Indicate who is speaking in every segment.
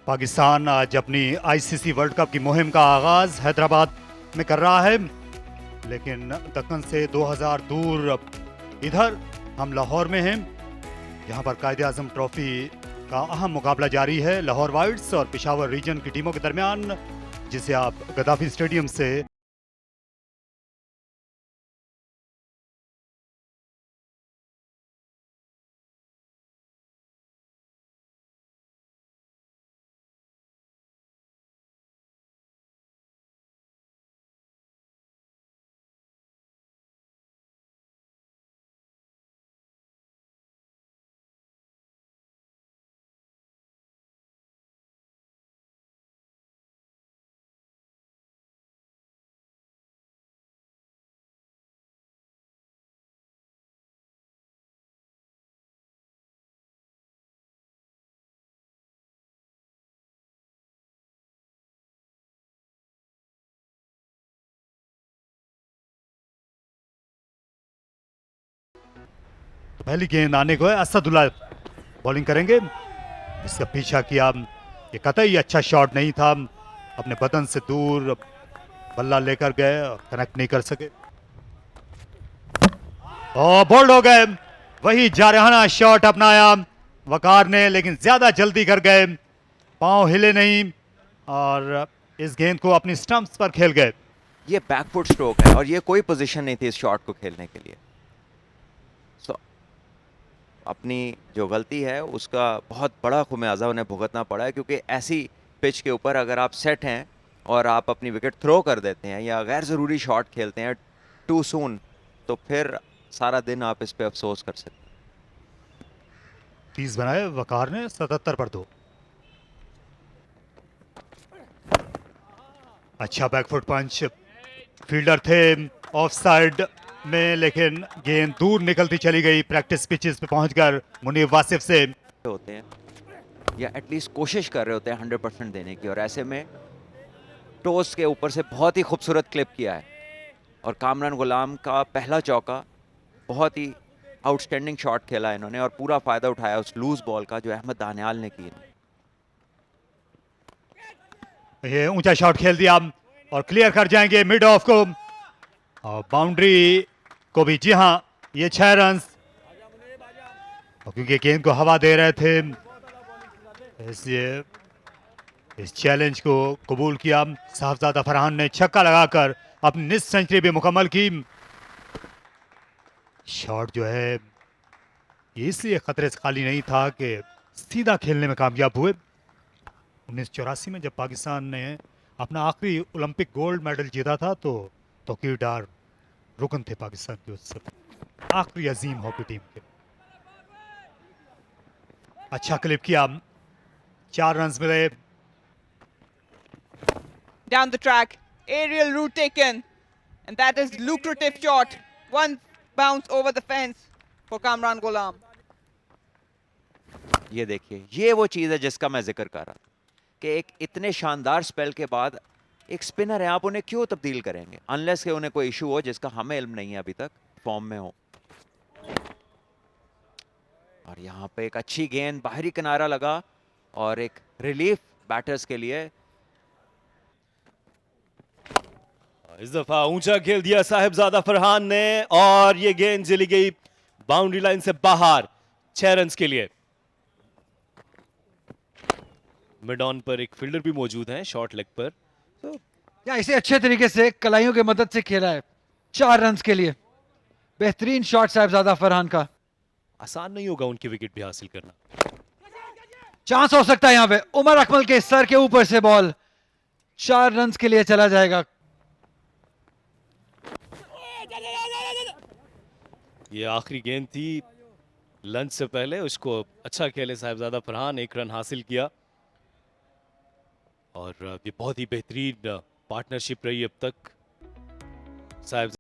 Speaker 1: पाकिस्तान आज अपनी ICC world cup की मुहिम का आगाज हैदराबाद में कर रहा है, लेकिन दक्कन से 2000 दूर इधर हम लाहौर में हैं, जहां पर कायदे आजम ट्रॉफी का अहम मुकाबला जारी है लाहौर वाइट्स और पेशावर रीजन की टीमों के दरमियान, जिसे आप गद्दाफी स्टेडियम से पहली गेंद आने को है। असदुल्ला बॉलिंग करेंगे, इसका पीछा किया। ये कतई अच्छा शॉट नहीं था, अपने बदन से दूर बल्ला लेकर गए और कनेक्ट नहीं कर सके और बोल्ड हो गए। वही जारहाना शॉट अपनाया वकार ने, लेकिन ज्यादा जल्दी कर गए, पांव हिले नहीं और इस गेंद को अपनी स्टंप्स पर खेल गए।
Speaker 2: ये बैकफुट स्ट्रोक है और ये कोई पोजीशन नहीं थी इस शॉट को खेलने के लिए। सो अपनी जो गलती है उसका बहुत बड़ा खुमियाजा उन्हें भुगतना पड़ा है, क्योंकि ऐसी पिच के ऊपर अगर आप सेट हैं और आप अपनी विकेट थ्रो कर देते हैं या गैर ज़रूरी शॉट खेलते हैं टू सून, तो फिर सारा दिन आप इस पे अफसोस कर सकते हैं।
Speaker 1: 30 बनाए वकार ने 77 पर 2। अच्छा बैकफुट पंच, फील्डर थे ऑफ साइड में, लेकिन गेंद दूर निकलती चली गई। प्रैक्टिस पिचेस पे पहुंचकर मुनीब वासिफ से
Speaker 2: होते हैं या एटलीस्ट कोशिश कर रहे होते हैं 100% देने की, और ऐसे में टोस के ऊपर से बहुत ही खूबसूरत क्लिप किया है और कामरान गुलाम का पहला चौका बहुत ही आउटस्टैंडिंग शॉट खेला है इन्होंने और पूरा फायदा उठाया उस लूज बॉल का जो अहमद दानियाल ने की।
Speaker 1: ये ऊंचा शॉट खेल दिया और क्लियर कर जाएंगे मिड ऑफ को और बाउंड्री को भी। जी हां, ये 6 रन, क्योंकि गेंद को हवा दे रहे थे इसलिए इस चैलेंज को कबूल किया। साहबजादा फरहान ने छक्का लगाकर अपनी निस्फ सेंचुरी भी मुकम्मल की। शॉट जो है ये इसलिए खतरे से खाली नहीं था कि सीधा खेलने में कामयाब हुए। 1984 में जब पाकिस्तान ने अपना आखिरी ओलंपिक गोल्ड मेडल जीता था, तो तौकीर डार रुकन थे पाकिस्तान की उस आखिरी अजीम हॉकी टीम के। अच्छा क्लिप किया, 4 रन मिले।
Speaker 3: Down the track, aerial route taken, and that is lucrative shot. One bounce over the fence for Kamran Ghulam.
Speaker 2: ये देखिए, ये वो चीज़ है जिसका मैं जिक्र कर रहा था कि एक इतने शानदार स्पेल के बाद एक स्पिनर है, आप उन्हें क्यों तब्दील करेंगे अनलेस कि उन्हें कोई इशू हो जिसका हमें इल्म नहीं है अभी तक, फॉर्म में हो। और यहाँ पे एक अच्छी गेंद बाहरी किनारा लगा और एक रिलीफ बैटर्स के लिए।
Speaker 4: इस दफा ऊंचा खेल दिया साहिबजादा फरहान ने और ये गेंद चली गई बाउंड्री लाइन से बाहर 6 रन के लिए। मिड ऑन पर एक फील्डर भी मौजूद है शॉर्ट लेग पर,
Speaker 5: तो या इसे अच्छे तरीके से कलाइयों की मदद से खेला है 4 रन के लिए। बेहतरीन शॉट साहिबजादा फरहान का।
Speaker 4: आसान नहीं होगा उनकी विकेट भी हासिल करना।
Speaker 5: चांस हो सकता है यहाँ पे। उमर अकमल के सर के ऊपर से बॉल 4 रन के लिए चला जाएगा।
Speaker 4: ये आखिरी गेंद थी लंच से पहले, उसको अच्छा खेले साहिबजादा फरहान, 1 रन हासिल किया और ये बहुत ही बेहतरीन पार्टनरशिप रही अब तक साहिब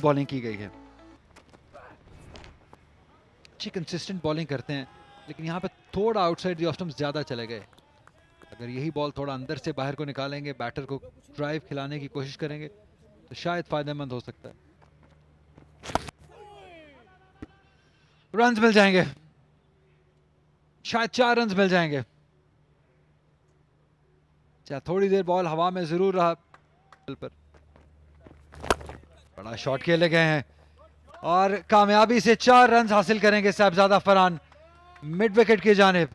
Speaker 5: बॉलिंग की गई है, अच्छी कंसिस्टेंट बॉलिंग करते हैं, लेकिन यहाँ पे थोड़ा आउटसाइड द ऑफ स्टंप्स ज़्यादा चले गए। अगर यही बॉल थोड़ा अंदर से बाहर को निकालेंगे, बैटर को ड्राइव खिलाने की कोशिश करेंगे, तो शायद फायदेमंद हो सकता है। रन्स मिल जाएंगे, शायद 4 रन्स मिल जाएंगे। चाहे थोड़ी देर बॉल हवा में जरूर रहा पर बड़ा शॉट खेले गए हैं और कामयाबी से 4 रन्स हासिल करेंगे साहिबजादा फरहान मिड विकेट की जानिब।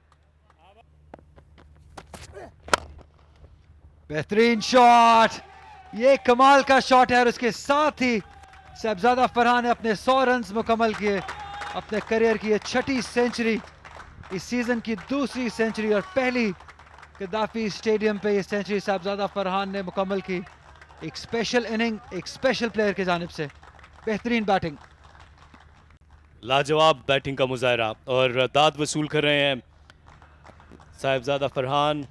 Speaker 5: बेहतरीन शॉट, ये कमाल का शॉट है और उसके साथ ही साहिबजादा फरहान ने अपने 100 रन्स मुकम्मल किए, अपने करियर की ये 6ठी सेंचुरी, इस सीजन की 2री सेंचुरी और पहली गद्दाफी स्टेडियम पे ये सेंचुरी साहिबजादा फरहान ने मुकम्मल की। एक स्पेशल इनिंग, एक स्पेशल प्लेयर की जानिब से बेहतरीन बैटिंग।
Speaker 4: लाजवाब बैटिंग का मुजाहरा और दाद वसूल कर रहे हैं Sahibzada Farhan.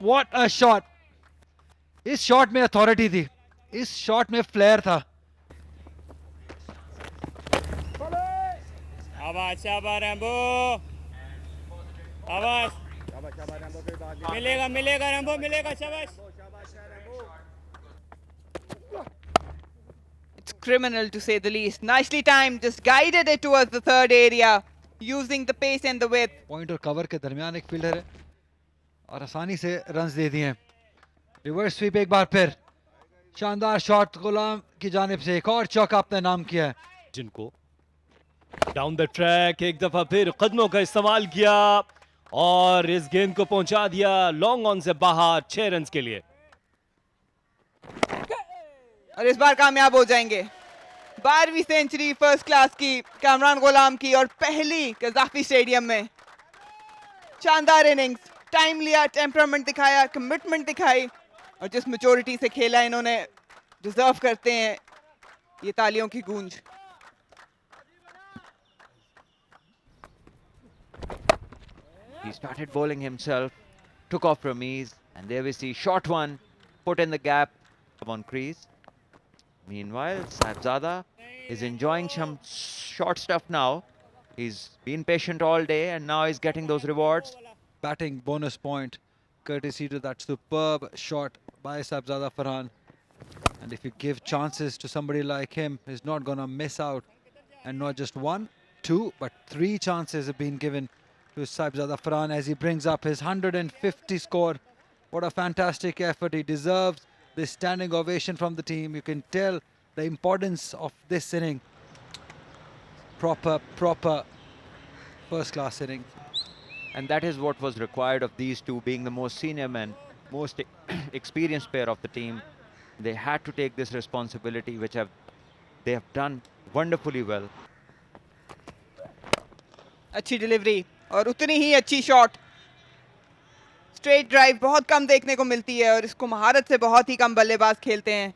Speaker 5: What a shot, इस शॉट में अथॉरिटी थी, इस शॉट में फ्लेयर था।
Speaker 6: शाबाश शाबाश रैम्बो, शाबाश, मिलेगा मिलेगा रैम्बो, मिलेगा, शाबाश।
Speaker 3: It's criminal to say the least. Nicely timed, just guided it towards the third area, using the pace and the width.
Speaker 5: Point और कवर के दरमियान एक फील्डर है और आसानी से रन्स दे दिए। रिवर्स स्वीप एक बार फिर, शानदार शॉट गुलाम की जानिब से, एक और चौका अपने नाम किया है।
Speaker 4: जिनको डाउन द ट्रैक एक दफा फिर कदमों का इस्तेमाल किया और इस गेंद को पहुंचा दिया लॉन्ग ऑन से बाहर 6 रन्स के लिए।
Speaker 3: और इस बार कामयाब हो जाएंगे। 12वीं सेंचुरी फर्स्ट क्लास की कामरान गुलाम की और पहली गद्दाफी स्टेडियम में। शानदार इनिंग्स, टाइम लिया, टेम्परामेंट दिखाया, कमिटमेंट दिखाई और जिस मैच्योरिटी से खेला इन्होंने, डिजर्व करते हैं ये तालियों की गूंज।
Speaker 2: He started bowling himself, took off Ramiz, and there we see short one, put in the gap on crease. Meanwhile, Saibzada is enjoying some short stuff now. He's been patient all day and now he's getting those rewards.
Speaker 5: Batting bonus point courtesy to that superb shot by Saibzada Farhan. And if you give chances to somebody like him, he's not gonna miss out. And not just 1, 2, but 3 chances have been given to Saibzada Farhan as he brings up his 150 score. What a fantastic effort. He deserves this standing ovation from the team. You can tell the importance of this inning. Proper first class inning.
Speaker 2: And that is what was required of these two, being the most senior men, most experienced pair of the team. They had to take this responsibility, which they have done wonderfully well.
Speaker 3: अच्छी delivery और उतनी ही अच्छी shot. Straight drive बहुत कम देखने को मिलती है और इसको महारत से बहुत ही कम बल्लेबाज खेलते हैं।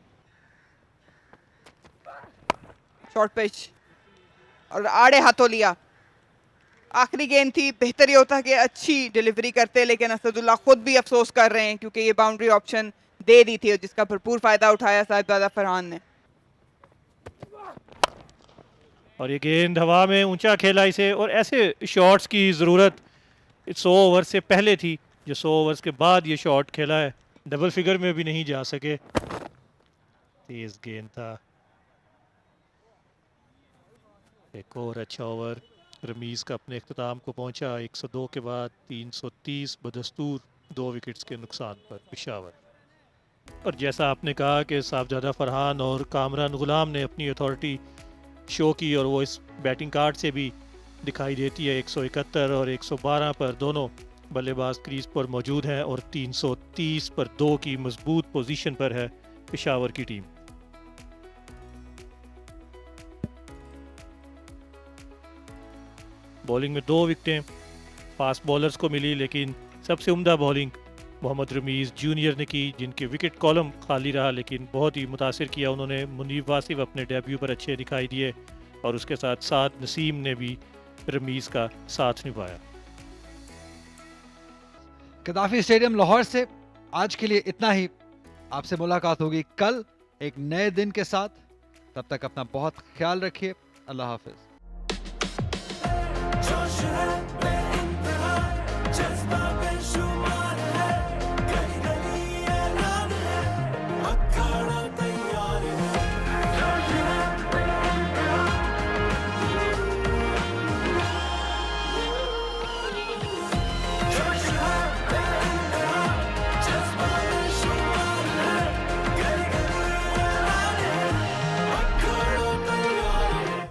Speaker 3: शॉर्ट पिच और आड़े हाथों लिया। आखिरी गेंद थी, बेहतर ये होता कि अच्छी डिलीवरी करते, लेकिन असदुल्ला खुद भी अफसोस कर रहे हैं क्योंकि ये बाउंड्री ऑप्शन दे दी थी और जिसका भरपूर फायदा उठाया साहिबजादा फरहान ने।
Speaker 7: और ये गेंद हवा में ऊंचा खेला इसे, और ऐसे शॉट्स की ज़रूरत 100 ओवर से पहले थी, जो 100 ओवर्स के बाद ये शॉट खेला है। डबल फिगर में भी नहीं जा सके, तेज गेंद था। एक और अच्छा ओवर रमीज़ का अपने इख्तिताम को पहुंचा। 102 के बाद 330 बदस्तूर 2 विकेट्स के नुकसान पर पेशावर। और जैसा आपने कहा कि साहिबजादा फरहान और कामरान गुलाम ने अपनी अथॉरिटी शो की, और वो इस बैटिंग कार्ड से भी दिखाई देती है। 171 और 112 पर दोनों बल्लेबाज क्रीज पर मौजूद हैं और 330 पर 2 की मजबूत पोजीशन पर है पेशावर की टीम। बॉलिंग में 2 विकेटें फास्ट बॉलर्स को मिली, लेकिन सबसे उम्दा बॉलिंग मोहम्मद रमीज़ जूनियर ने की, जिनके विकेट कॉलम खाली रहा, लेकिन बहुत ही मुतासिर किया उन्होंने। मुनीब वासिफ अपने डेब्यू पर अच्छे दिखाई दिए और उसके साथ साथ नसीम ने भी रमीज़ का साथ निभाया।
Speaker 5: गद्दाफी स्टेडियम लाहौर से आज के लिए इतना ही। आपसे मुलाकात होगी कल एक नए दिन के साथ। तब तक अपना बहुत ख्याल रखिए। अल्लाह हाफिज।